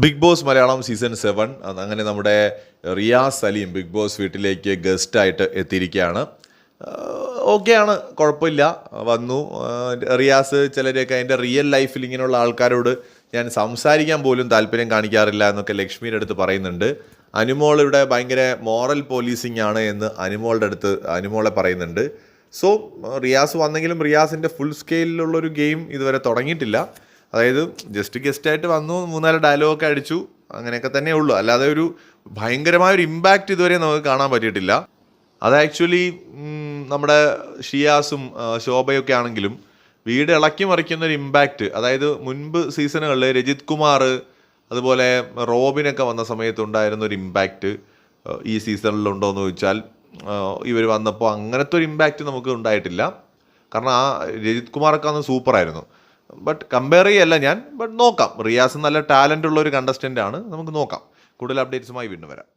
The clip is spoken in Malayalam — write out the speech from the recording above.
ബിഗ് ബോസ് മലയാളം സീസൺ 7 അങ്ങനെ നമ്മുടെ റിയാസ് സലീം ബിഗ് ബോസ് വീട്ടിലേക്ക് ഗസ്റ്റായിട്ട് എത്തിയിരിക്കുകയാണ്. ഓക്കെയാണ്, കുഴപ്പമില്ല, വന്നു. റിയാസ് ചിലരൊക്കെ അതിൻ്റെ റിയൽ ലൈഫിൽ ഇങ്ങനെയുള്ള ആൾക്കാരോട് ഞാൻ സംസാരിക്കാൻ പോലും താല്പര്യം കാണിക്കാറില്ല എന്നൊക്കെ ലക്ഷ്മിയുടെ അടുത്ത് പറയുന്നുണ്ട്. അനുമോൾ ഇവിടെ ഭയങ്കര മോറൽ പോലീസിങ് ആണ് എന്ന് അനുമോളെ പറയുന്നുണ്ട്. സോ റിയാസ് വന്നെങ്കിലും റിയാസിൻ്റെ ഫുൾ സ്കെയിലുള്ളൊരു ഗെയിം ഇതുവരെ തുടങ്ങിയിട്ടില്ല. അതായത് ജസ്റ്റ് ഗസ്റ്റായിട്ട് വന്നു, 3-4 ഡയലോഗൊക്കെ അടിച്ചു, അങ്ങനെയൊക്കെ തന്നെ ഉള്ളൂ. അല്ലാതെ ഒരു ഭയങ്കരമായൊരു ഇമ്പാക്റ്റ് ഇതുവരെ നമുക്ക് കാണാൻ പറ്റിയിട്ടില്ല. അത് ആക്ച്വലി നമ്മുടെ ഷിയാസും ശോഭയൊക്കെ ആണെങ്കിലും വീട് ഇളക്കി മറിക്കുന്നൊരു ഇമ്പാക്റ്റ്, അതായത് മുൻപ് സീസണുകളിൽ രജിത് കുമാർ അതുപോലെ റോബിനൊക്കെ വന്ന സമയത്ത് ഉണ്ടായിരുന്ന ഒരു ഇമ്പാക്റ്റ് ഈ സീസണിലുണ്ടോയെന്ന് ചോദിച്ചാൽ ഇവർ വന്നപ്പോൾ അങ്ങനത്തെ ഒരു ഇമ്പാക്റ്റ് നമുക്ക് ഉണ്ടായിട്ടില്ല. കാരണം ആ രജിത് കുമാറൊക്കെ അന്ന് സൂപ്പറായിരുന്നു. ബട്ട് കമ്പയർ ചെയ്യല്ല ഞാൻ, ബട്ട് നോക്കാം. റിയാസ് നല്ല ടാലൻ്റ് ഉള്ള ഒരു കണ്ടസ്റ്റൻ്റ് ആണ്, നമുക്ക് നോക്കാം. കൂടുതൽ അപ്ഡേറ്റ്സുമായി വീണ്ടും വരാം.